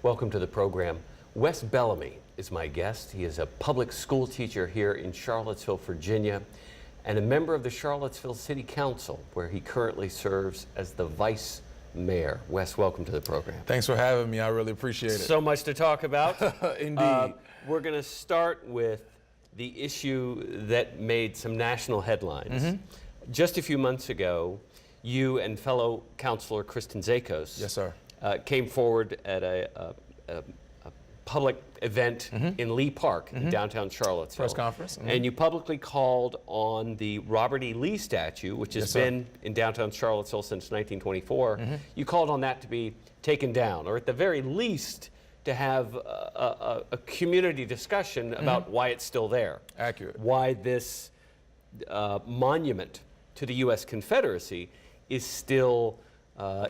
Welcome to the program. Wes Bellamy is my guest. He is a public school teacher here in Charlottesville, Virginia, and a member of the Charlottesville City Council, where he currently serves as the vice mayor. Wes, welcome to the program. Thanks for having me. I really appreciate it. So much to talk about. Indeed. We're going to start with the issue that made some national headlines. Just a few months ago, you and fellow councilor Kristen Zakos Yes, sir. Came forward at a public event in Lee Park in downtown Charlottesville. Press conference. And you publicly called on the Robert E. Lee statue, which has been in downtown Charlottesville since 1924. You called on that to be taken down, or at the very least, to have a community discussion about why it's still there. Accurate. Why this monument to the U.S. Confederacy is still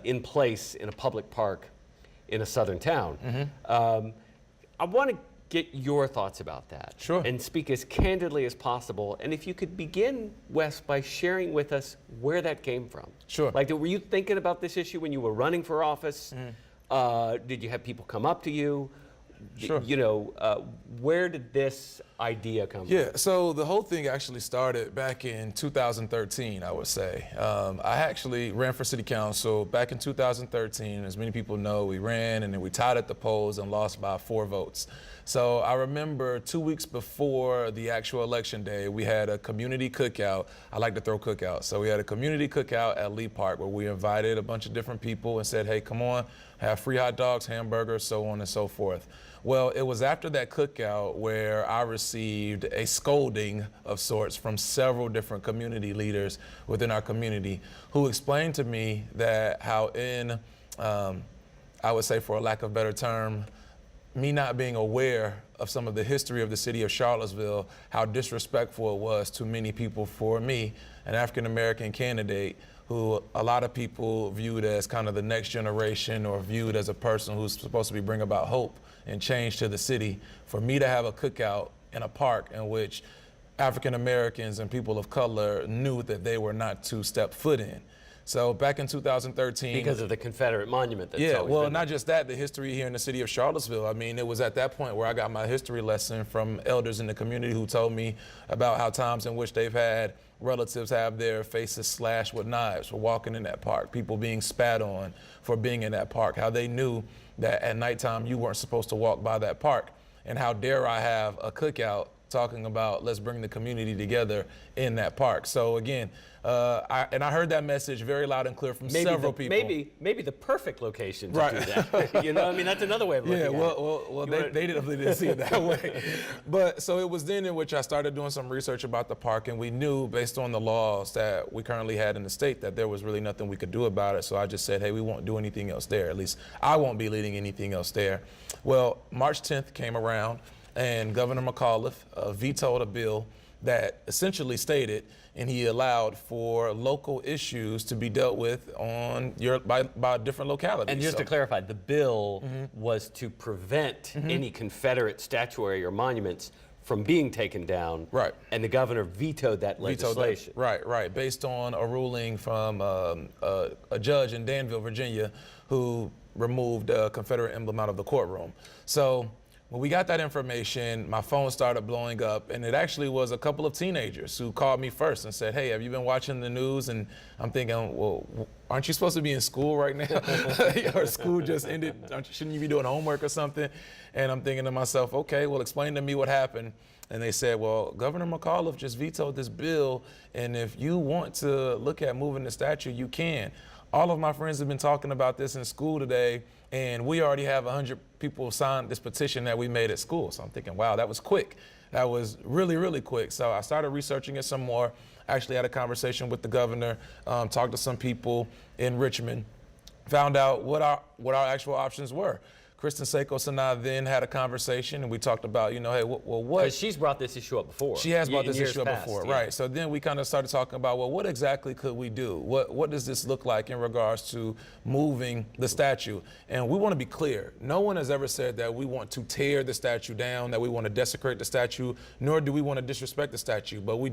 in place in a public park in a southern town. I want to get your thoughts about that. Sure. And speak as candidly as possible. And if you could begin, Wes, by sharing with us where that came from. Sure. Like, were you thinking about this issue when you were running for office? Did you have people come up to you? Sure. You know, where did this idea come from? Yeah, so the whole thing actually started back in 2013, I would say. I actually ran for city council back in 2013. As many people know, we ran and then we tied at the polls and lost by 4 votes. So I remember 2 weeks before the actual election day, we had a community cookout. I like to throw cookouts. So we had a community cookout at Lee Park where we invited a bunch of different people and said, hey, come on, have free hot dogs, hamburgers, so on and so forth. Well, it was after that cookout where I received a scolding of sorts from several different community leaders within our community who explained to me that how in, I would say for a lack of a better term, me not being aware of some of the history of the city of Charlottesville, how disrespectful it was to many people for me, an African-American candidate who a lot of people viewed as kind of the next generation or viewed as a person who's supposed to be bring about hope and change to the city. For me to have a cookout in a park in which African Americans and people of color knew that they were not to step foot in. So back in 2013. Because of the Confederate monument that's yeah, always well, been not just that, the history here in the city of Charlottesville. I mean, it was at that point where I got my history lesson from elders in the community who told me about how times in which they've had relatives have their faces slashed with knives for walking in that park, people being spat on for being in that park, how they knew that at nighttime you weren't supposed to walk by that park, and how dare I have a cookout talking about let's bring the community together in that park. So again, I heard that message very loud and clear from several people. Maybe the perfect location to do that. You know, I mean, that's another way of looking at it. Well, they didn't see it that way. But so it was then in which I started doing some research about the park, and we knew based on the laws that we currently had in the state that there was really nothing we could do about it. So I just said, hey, we won't do anything else there. At least I won't be leading anything else there. Well, March 10th came around, and Governor McAuliffe vetoed a bill that essentially stated, and he allowed for local issues to be dealt with on by different localities. And just to clarify, the bill was to prevent any Confederate statuary or monuments from being taken down. Right. And the governor vetoed that legislation. Right, based on a ruling from a judge in Danville, Virginia, who removed a Confederate emblem out of the courtroom. So when we got that information, my phone started blowing up, and it actually was a couple of teenagers who called me first and said, hey, have you been watching the news? And I'm thinking, well, aren't you supposed to be in school right now? Or school just ended, shouldn't you be doing homework or something? And I'm thinking to myself, okay, well, explain to me what happened. And they said, well, Governor McAuliffe just vetoed this bill, and if you want to look at moving the statue, you can. All of my friends have been talking about this in school today, and we already have 100 people sign this petition that we made at school. So I'm thinking, wow, that was quick. That was really, really quick. So I started researching it some more. Actually had a conversation with the governor, talked to some people in Richmond, found out what our actual options were. Kristen Zakos and I then had a conversation, and we talked about, you know, hey, well, what? Because she's brought this issue up before. She has brought this issue up before, yeah. Right. So then we kind of started talking about, well, what exactly could we do? What does this look like in regards to moving the statue? And we want to be clear. No one has ever said that we want to tear the statue down, that we want to desecrate the statue, nor do we want to disrespect the statue. But we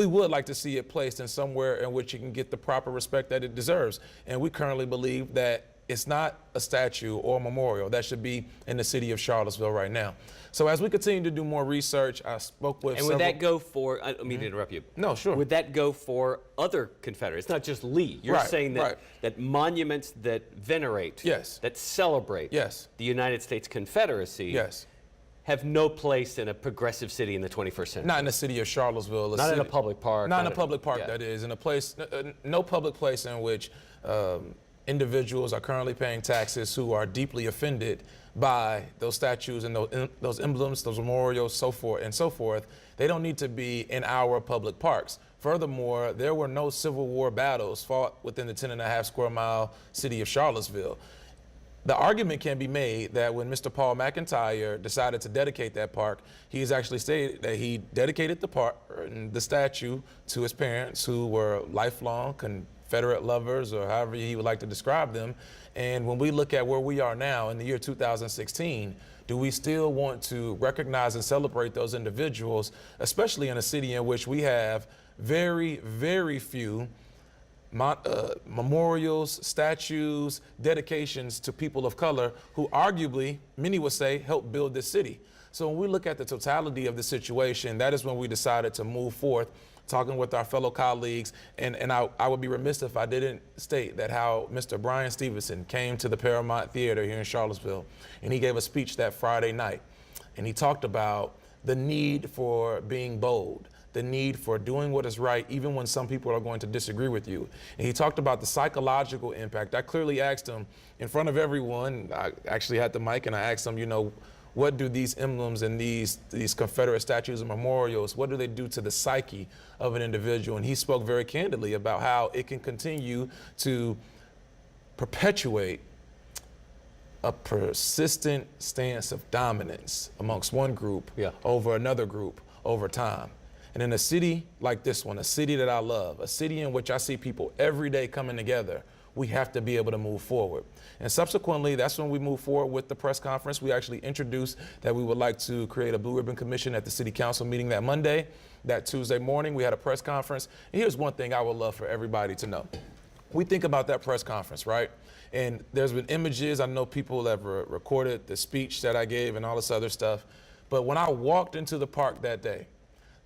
would like to see it placed in somewhere in which it can get the proper respect that it deserves. And we currently believe that it's not a statue or a memorial that should be in the city of Charlottesville right now. So as we continue to do more research, I spoke with And would that go for, I don't mean to interrupt you. No, sure. Would that go for other Confederates, not just Lee? You're Right, saying that, right. that monuments that venerate, Yes. that celebrate Yes. the United States Confederacy Yes. have no place in a progressive city in the 21st century? Not in the city of Charlottesville. Not in a public park. Not in a public park, yeah. that is. In a place, no public place in which individuals are currently paying taxes who are deeply offended by those statues and those emblems, those memorials, so forth and so forth. They don't need to be in our public parks. Furthermore, there were no Civil War battles fought within the 10.5 square mile city of Charlottesville. The argument can be made that when Mr. Paul McIntyre decided to dedicate that park, he's actually stated that he dedicated the park, the statue, to his parents who were lifelong Confederate lovers, or however he would like to describe them. And when we look at where we are now in the year 2016, do we still want to recognize and celebrate those individuals, especially in a city in which we have very, very few memorials, statues, dedications to people of color who arguably, many would say, helped build this city? So when we look at the totality of the situation, that is when we decided to move forth, talking with our fellow colleagues. And I would be remiss if I didn't state that how Mr. Brian Stevenson came to the Paramount Theater here in Charlottesville, and he gave a speech that Friday night. And he talked about the need for being bold, the need for doing what is right, even when some people are going to disagree with you. And he talked about the psychological impact. I clearly asked him in front of everyone, I actually had the mic, and I asked him, you know, what do these emblems and these Confederate statues and memorials, what do they do to the psyche of an individual? And he spoke very candidly about how it can continue to perpetuate a persistent stance of dominance amongst one group over another group over time. And in a city like this one, a city that I love, a city in which I see people every day coming together, we have to be able to move forward. And subsequently, that's when we move forward with the press conference. We actually introduced that we would like to create a Blue Ribbon Commission at the City Council meeting that Monday. That Tuesday morning, we had a press conference. And here's one thing I would love for everybody to know. We think about that press conference, right? And there's been images. I know people have recorded the speech that I gave and all this other stuff. But when I walked into the park that day,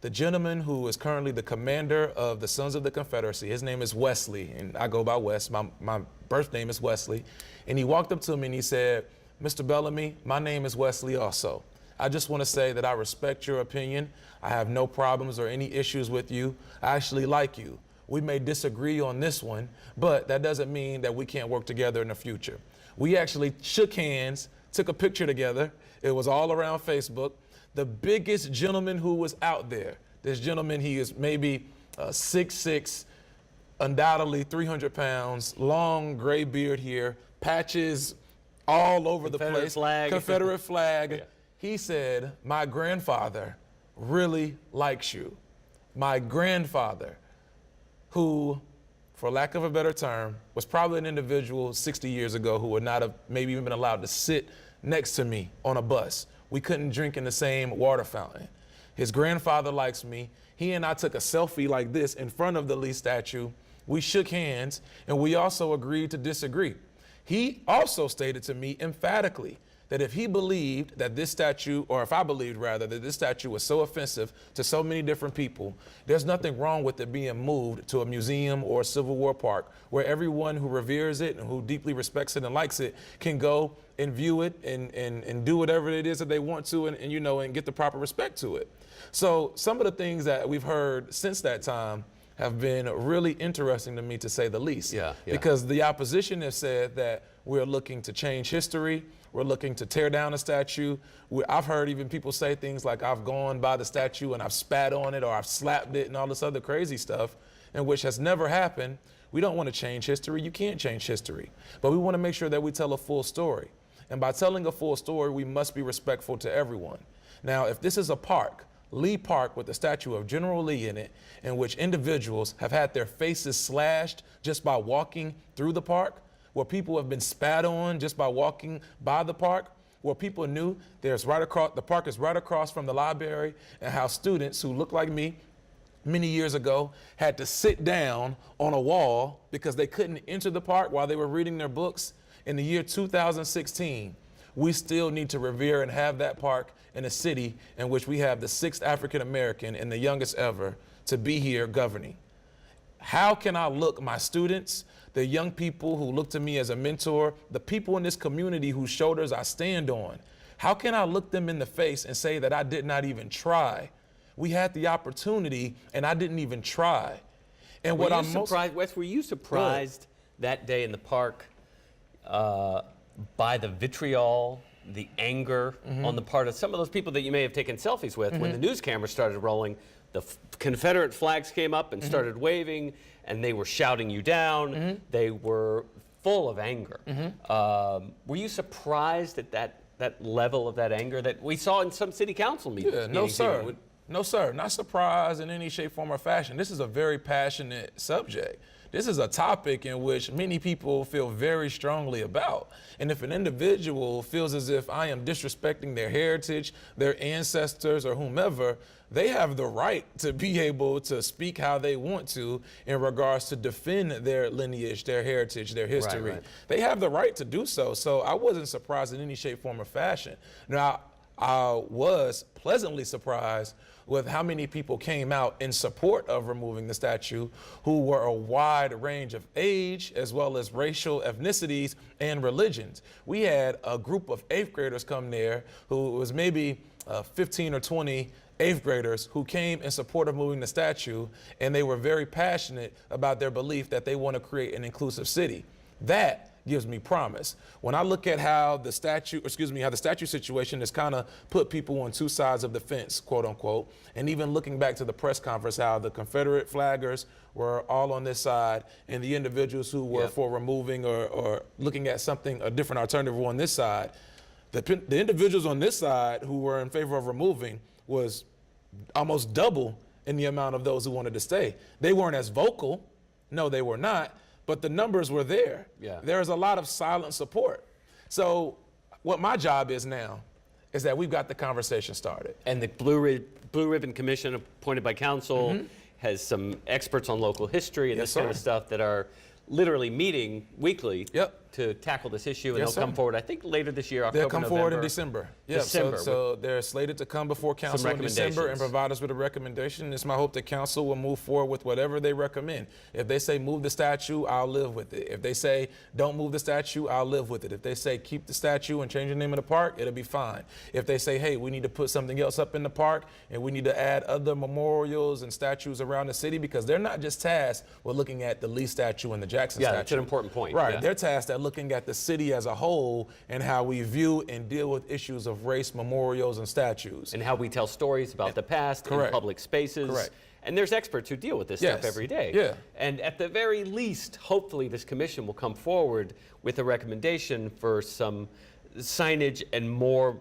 the gentleman who is currently the commander of the Sons of the Confederacy, his name is Wesley, and I go by Wes. My birth name is Wesley. And he walked up to me and he said, "Mr. Bellamy, my name is Wesley also. I just want to say that I respect your opinion. I have no problems or any issues with you. I actually like you. We may disagree on this one, but that doesn't mean that we can't work together in the future." We actually shook hands, took a picture together. It was all around Facebook. The biggest gentleman who was out there, this gentleman, he is maybe 6'6", undoubtedly 300 pounds, long gray beard here, patches all over the place. Confederate flag. Yeah. He said, "My grandfather really likes you. My grandfather," who, for lack of a better term, was probably an individual 60 years ago who would not have maybe even been allowed to sit next to me on a bus. We couldn't drink in the same water fountain. His grandfather likes me. He and I took a selfie like this in front of the Lee statue. We shook hands, and we also agreed to disagree. He also stated to me emphatically that if he believed that this statue, or if I believed rather, that this statue was so offensive to so many different people, there's nothing wrong with it being moved to a museum or a Civil War park where everyone who reveres it and who deeply respects it and likes it can go and view it and do whatever it is that they want to and get the proper respect to it. So some of the things that we've heard since that time have been really interesting to me, to say the least. Because the opposition has said that we're looking to change history. We're looking to tear down a statue. I've heard even people say things like, "I've gone by the statue and I've spat on it or I've slapped it," and all this other crazy stuff, and which has never happened. We don't want to change history. You can't change history. But we want to make sure that we tell a full story. And by telling a full story, we must be respectful to everyone. Now, if this is a park, Lee Park, with the statue of General Lee in it, in which individuals have had their faces slashed just by walking through the park, where people have been spat on just by walking by the park, where people knew the park is right across from the library, and how students who look like me many years ago had to sit down on a wall because they couldn't enter the park while they were reading their books, in the year 2016, we still need to revere and have that park in a city in which we have the 6th African American and the youngest ever to be here governing. How can I look my students, the young people who look to me as a mentor, the people in this community whose shoulders I stand on, how can I look them in the face and say that I did not even try? We had the opportunity and I didn't even try. And what I'm most surprised, Wes, were you surprised that day in the park by the vitriol, the anger on the part of some of those people that you may have taken selfies with when the news cameras started rolling? The Confederate flags came up and started waving, and they were shouting you down. They were full of anger. Were you surprised at that level of that anger that we saw in some city council meetings? Yeah, no, sir. No, sir. Not surprised in any shape, form, or fashion. This is a very passionate subject. This is a topic in which many people feel very strongly about. And if an individual feels as if I am disrespecting their heritage, their ancestors, or whomever, they have the right to be able to speak how they want to in regards to defend their lineage, their heritage, their history. Right. They have the right to do so. So I wasn't surprised in any shape, form, or fashion. Now, I was pleasantly surprised with how many people came out in support of removing the statue, who were a wide range of age, as well as racial ethnicities and religions. We had a group of 8th graders come there who was maybe 15 or 20 8th graders who came in support of moving the statue, and they were very passionate about their belief that they want to create an inclusive city. That gives me promise. When I look at how the statue situation has kind of put people on two sides of the fence, quote unquote, and even looking back to the press conference, how the Confederate flaggers were all on this side and the individuals who were for removing or looking at something, a different alternative were on this side. The individuals on this side who were in favor of removing was almost double in the amount of those who wanted to stay. They weren't as vocal. No, they were not. But the numbers were there. Yeah. There's a lot of silent support. So what my job is now is that we've got the conversation started. And the Blue Ribbon Commission appointed by council has some experts on local history and this kind of stuff that are literally meeting weekly to tackle this issue, and they'll come forward, I think, later this year, October, They'll come November. forward in December. December. So they're slated to come before council in December and provide us with a recommendation. It's my hope that council will move forward with whatever they recommend. If they say move the statue, I'll live with it. If they say don't move the statue, I'll live with it. If they say keep the statue and change the name of the park, it'll be fine. If they say, hey, we need to put something else up in the park and we need to add other memorials and statues around the city, because they're not just tasked with looking at the Lee statue and the Jackson statue. Yeah, that's an important point. Right, Yeah. they're tasked at looking at the city as a whole and how we view and deal with issues of race, memorials, and statues. And how we tell stories about the past in public spaces. Correct. And there's experts who deal with this stuff every day. Yeah. And at the very least, hopefully this commission will come forward with a recommendation for some signage and more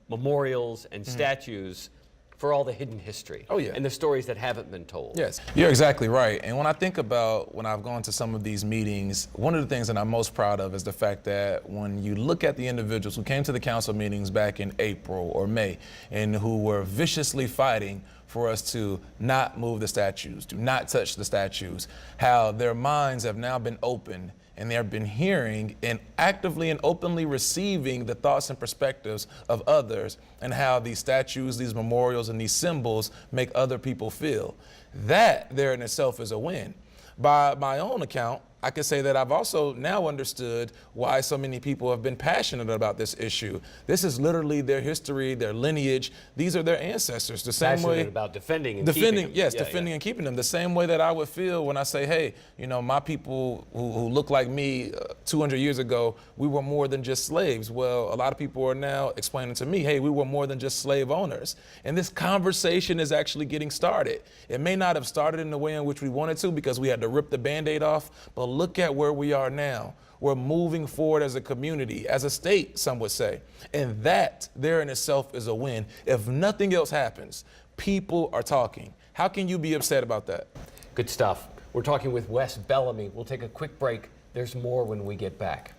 memorials and statues for all the hidden history. Oh, yeah. And the stories that haven't been told. Yes, you're exactly right. And when I think about when I've gone to some of these meetings, one of the things that I'm most proud of is the fact that when you look at the individuals who came to the council meetings back in April or May and who were viciously fighting for us to not move the statues, to not touch the statues, how their minds have now been opened and they have been hearing and actively and openly receiving the thoughts and perspectives of others and how these statues, these memorials, and these symbols make other people feel. That there in itself is a win. By my own account, I can say that I've also now understood why so many people have been passionate about this issue. This is literally their history, their lineage. These are their ancestors. The same Passionate way about defending and keeping them. Yes, defending and keeping them. The same way that I would feel when I say, hey, you know, my people who look like me 200 years ago, we were more than just slaves. Well, a lot of people are now explaining to me, hey, we were more than just slave owners. And this conversation is actually getting started. It may not have started in the way in which we wanted to because we had to rip the Band-Aid off, but look at where we are now. We're moving forward as a community, as a state, some would say. And that there in itself is a win. If nothing else happens, people are talking. How can you be upset about that? Good stuff. We're talking with Wes Bellamy. We'll take a quick break. There's more when we get back.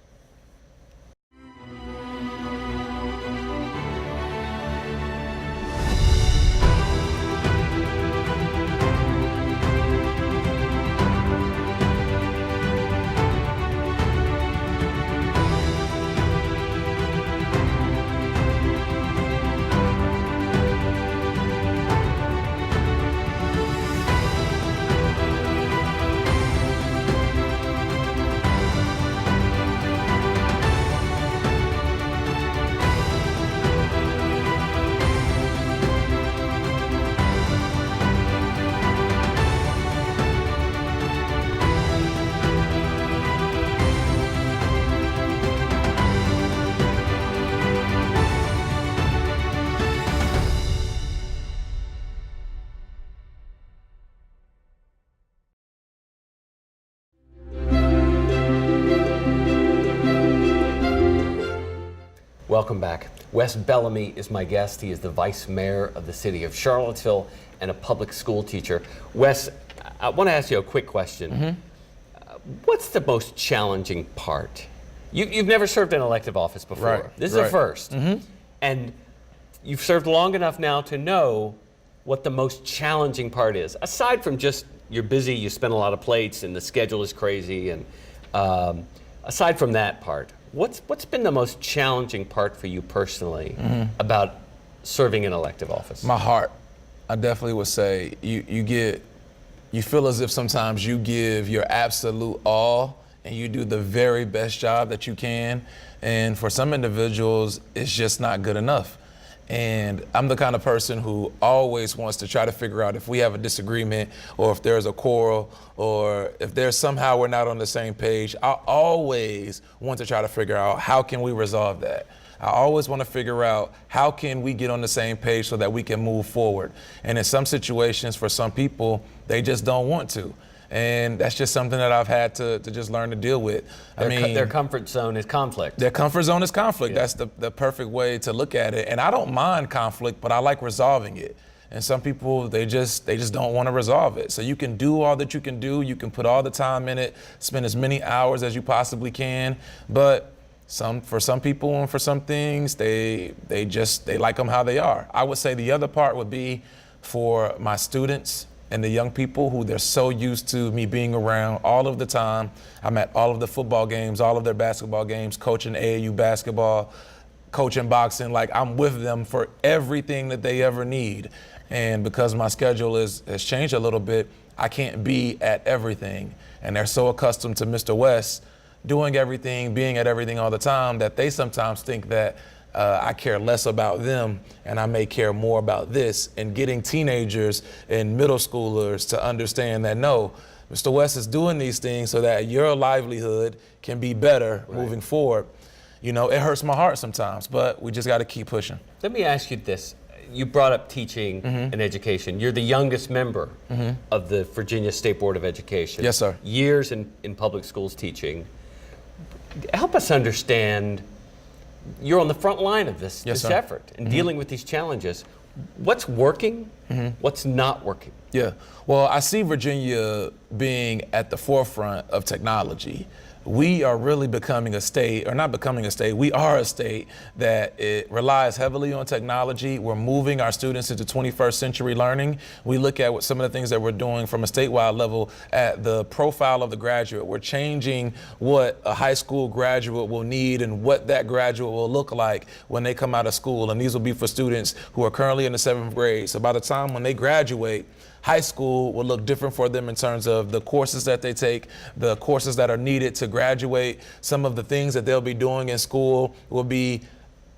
Welcome back. Wes Bellamy is my guest. He is the Vice Mayor of the city of Charlottesville and a public school teacher. Wes, I want to ask you a quick question. What's the most challenging part? You've never served in elective office before. Right, This is a first. And you've served long enough now to know what the most challenging part is. Aside from just you're busy, you spin a lot of plates, and the schedule is crazy. And aside from that part, what's been the most challenging part for you personally about serving in elective office? My heart. I definitely would say you feel as if sometimes you give your absolute all and you do the very best job that you can. And for some individuals, it's just not good enough. And I'm the kind of person who always wants to try to figure out if we have a disagreement or if there's a quarrel or if there's somehow we're not on the same page. I always want to try to figure out how can we resolve that. I always want to figure out how can we get on the same page so that we can move forward. And in some situations, for some people, they just don't want to. And that's just something that I've had to just learn to deal with. Their comfort zone is conflict. Their comfort zone is conflict. Yeah. That's the perfect way to look at it. And I don't mind conflict, but I like resolving it. And some people, they just don't want to resolve it. So you can do all that you can do. You can put all the time in it, spend as many hours as you possibly can. But for some people and for some things, they like them how they are. I would say the other part would be for my students and the young people who they're so used to me being around all of the time. I'm at all of the football games, all of their basketball games, coaching AAU basketball, coaching boxing. Like, I'm with them for everything that they ever need. And because my schedule has changed a little bit, I can't be at everything. And they're so accustomed to Mr. West doing everything, being at everything all the time, that they sometimes think that I care less about them and I may care more about this. And getting teenagers and middle schoolers to understand that, no, Mr. West is doing these things so that your livelihood can be better moving forward. You know, it hurts my heart sometimes, but we just got to keep pushing. Let me ask you this. You brought up teaching and education. You're the youngest member of the Virginia State Board of Education. Yes, sir. Years in public schools teaching. Help us understand, you're on the front line of this effort and dealing with these challenges. What's working? What's not working? Yeah, well, I see Virginia being at the forefront of technology. We are really becoming a state, or not becoming a state, we are a state that it relies heavily on technology. We're moving our students into 21st century learning. We look at what some of the things that we're doing from a statewide level at the profile of the graduate. We're changing what a high school graduate will need and what that graduate will look like when they come out of school. And these will be for students who are currently in the 7th grade. So by the time when they graduate, high school will look different for them in terms of the courses that they take, the courses that are needed to graduate. Some of the things that they'll be doing in school we'll be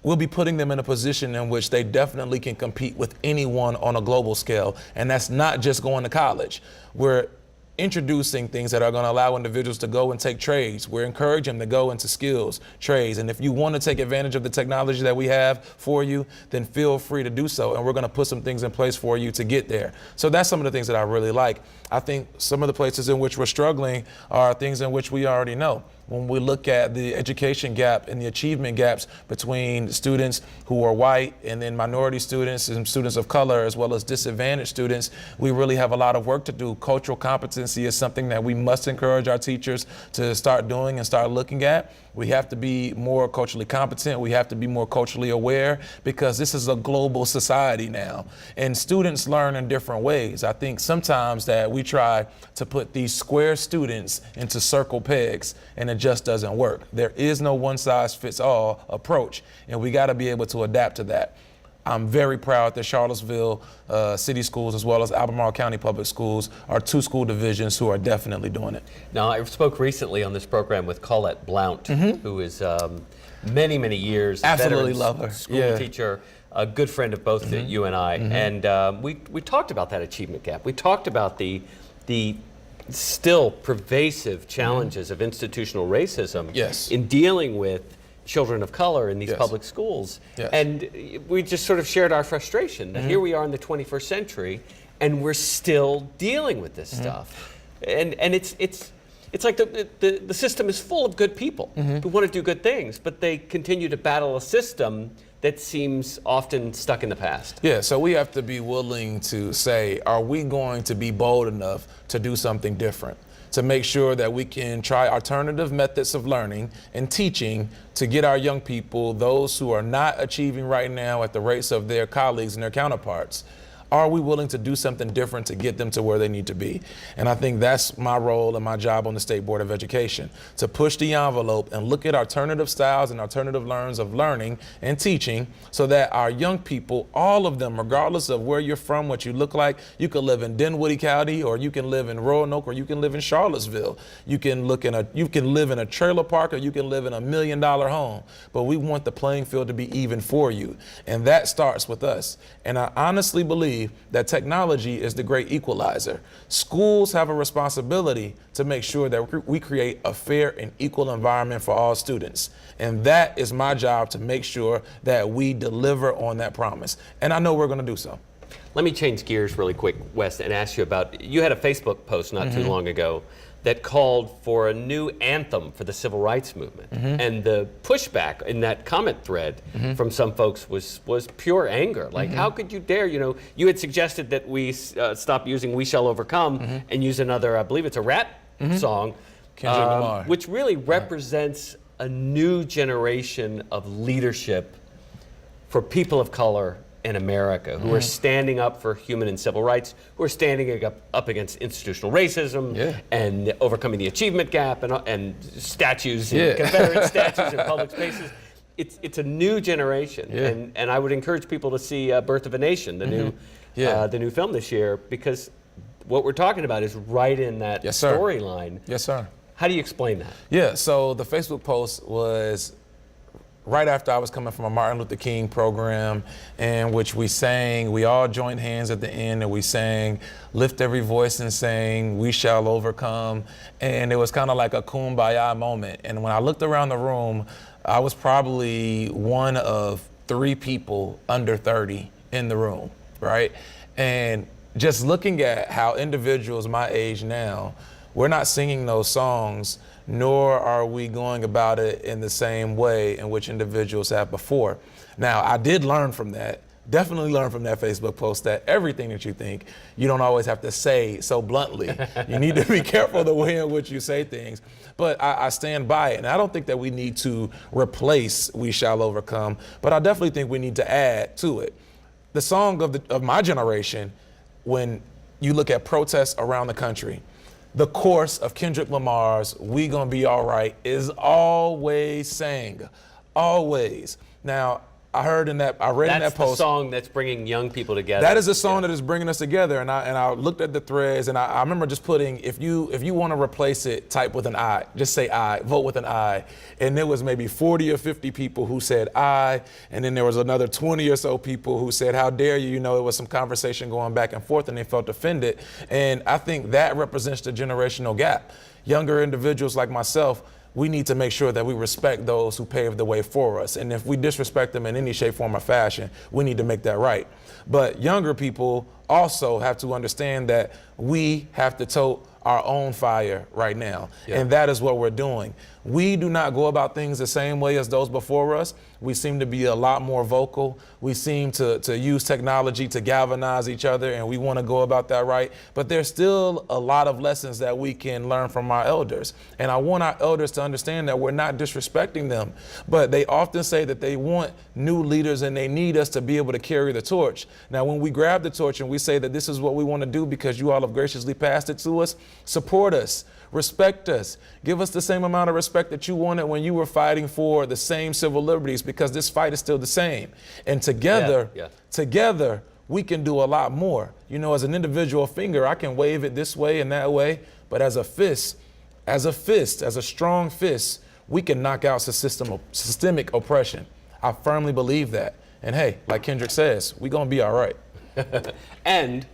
putting them in a position in which they definitely can compete with anyone on a global scale. And that's not just going to college. We're introducing things that are going to allow individuals to go and take trades. We're encouraging them to go into skills, trades. And if you want to take advantage of the technology that we have for you, then feel free to do so. And we're going to put some things in place for you to get there. So that's some of the things that I really like. I think some of the places in which we're struggling are things in which we already know. When we look at the education gap and the achievement gaps between students who are white and then minority students and students of color, as well as disadvantaged students, we really have a lot of work to do. Cultural competency is something that we must encourage our teachers to start doing and start looking at. We have to be more culturally competent. We have to be more culturally aware, because this is a global society now. And students learn in different ways. I think sometimes that we try to put these square students into circle pegs, and it just doesn't work. There is no one-size-fits-all approach, and we got to be able to adapt to that. I'm very proud that Charlottesville City Schools, as well as Albemarle County Public Schools, are two school divisions who are definitely doing it. Now, I spoke recently on this program with Colette Blount, who is many, many years absolutely love her school teacher, a good friend of both you and I, and we talked about that achievement gap. We talked about the still pervasive challenges of institutional racism in dealing with children of color in these public schools. And we just sort of shared our frustration that here we are in the 21st century and we're still dealing with this stuff. And it's it's like the system is full of good people who want to do good things, but they continue to battle a system that seems often stuck in the past. Yeah, so we have to be willing to say, are we going to be bold enough to do something different? To make sure that we can try alternative methods of learning and teaching to get our young people, those who are not achieving right now at the rates of their colleagues and their counterparts, are we willing to do something different to get them to where they need to be? And I think that's my role and my job on the State Board of Education, to push the envelope and look at alternative styles and alternative learns of learning and teaching so that our young people, all of them, regardless of where you're from, what you look like, you can live in Dinwiddie County, or you can live in Roanoke, or you can live in Charlottesville. You can live in a trailer park, or you can live in $1 million home. But we want the playing field to be even for you. And that starts with us. And I honestly believe that technology is the great equalizer. Schools have a responsibility to make sure that we create a fair and equal environment for all students. And that is my job, to make sure that we deliver on that promise. And I know we're going to do so. Let me change gears really quick, Wes, and ask you about, you had a Facebook post not too long ago that called for a new anthem for the civil rights movement. And the pushback in that comment thread from some folks was pure anger. Like, how could you dare? You know, you had suggested that we stop using "We Shall Overcome" and use another, I believe it's a rap song, which really represents a new generation of leadership for people of color in America, who are standing up for human and civil rights, who are standing up against institutional racism and overcoming the achievement gap and statues, Confederate statues in public spaces. It's a new generation, and I would encourage people to see Birth of a Nation, the new film this year, because what we're talking about is right in that storyline. Yes, sir. How do you explain that? Yeah, so the Facebook post was right after I was coming from a Martin Luther King program, in which we all joined hands at the end, and we sang, lift every voice and sang, we shall overcome. And it was kind of like a kumbaya moment. And when I looked around the room, I was probably one of 3 people under 30 in the room, right? And just looking at how individuals my age now, we're not singing those songs, nor are we going about it in the same way in which individuals have before. Now, I did learn from that, definitely learned from that Facebook post, that everything that you think, you don't always have to say so bluntly. You need to be careful the way in which you say things. But I stand by it, and I don't think that we need to replace "We Shall Overcome," but I definitely think we need to add to it. The song of my generation, when you look at protests around the country, the chorus of Kendrick Lamar's "We Gonna Be All Right" is always sang, always. Now, I read in that post. That's the song that's bringing young people together. That is a song that is bringing us together, and I looked at the threads, and I remember just putting, if you want to replace it, type with an I, just say I, vote with an I. And there was maybe 40 or 50 people who said I, and then there was another 20 or so people who said, how dare you? You know, it was some conversation going back and forth, and they felt offended. And I think that represents the generational gap. Younger individuals like myself, we need to make sure that we respect those who paved the way for us. And if we disrespect them in any shape, form, or fashion, we need to make that right. But younger people also have to understand that we have to tote our own fire right now. And that is what we're doing. We do not go about things the same way as those before us. We seem to be a lot more vocal. We seem to use technology to galvanize each other, and we want to go about that right. But there's still a lot of lessons that we can learn from our elders. And I want our elders to understand that we're not disrespecting them. But they often say that they want new leaders and they need us to be able to carry the torch. Now, when we grab the torch and we say that this is what we want to do because you all have graciously passed it to us, support us. Respect us. Give us the same amount of respect that you wanted when you were fighting for the same civil liberties, because this fight is still the same. And together, together, we can do a lot more. You know, as an individual finger, I can wave it this way and that way, but as a fist, as a strong fist, we can knock out systemic oppression. I firmly believe that. And hey, like Kendrick says, we're gonna be all right. And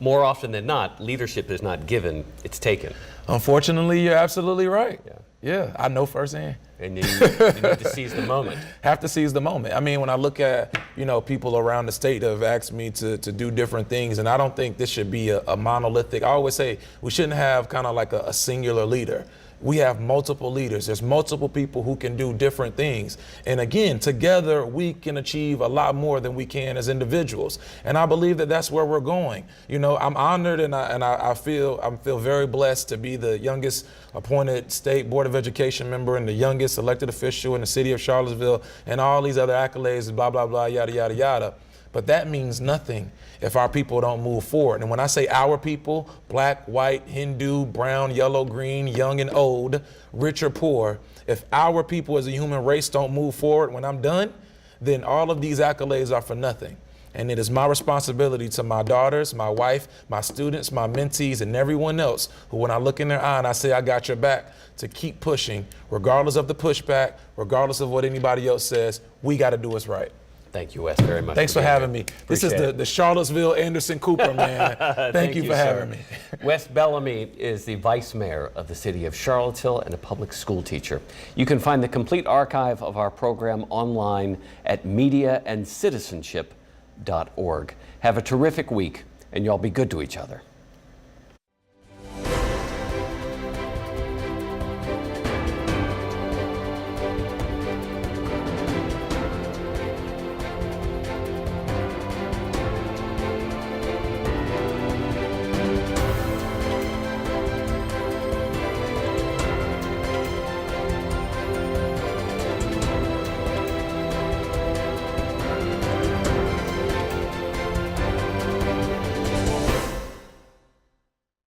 more often than not, leadership is not given, it's taken. Unfortunately, you're absolutely right. Yeah, I know firsthand. And you need to seize the moment. Have to seize the moment. I mean, when I look at, people around the state that have asked me to do different things, and I don't think this should be a monolithic. I always say we shouldn't have kind of like a singular leader. We have multiple leaders. There's multiple people who can do different things. And again, together we can achieve a lot more than we can as individuals. And I believe that that's where we're going. I'm honored and I feel very blessed to be the youngest appointed State Board of Education member and the youngest elected official in the city of Charlottesville and all these other accolades, blah, blah, blah, yada, yada, yada. But that means nothing if our people don't move forward. And when I say our people, black, white, Hindu, brown, yellow, green, young and old, rich or poor, if our people as a human race don't move forward when I'm done, then all of these accolades are for nothing. And it is my responsibility to my daughters, my wife, my students, my mentees, and everyone else who, when I look in their eye and I say, I got your back, to keep pushing, regardless of the pushback, regardless of what anybody else says. We got to do what's right. Thank you, Wes, very much. Thanks for having me. This is the Charlottesville Anderson Cooper, man. Thank you for having me. Wes Bellamy is the Vice Mayor of the city of Charlottesville and a public school teacher. You can find the complete archive of our program online at mediaandcitizenship.org. Have a terrific week, and y'all be good to each other.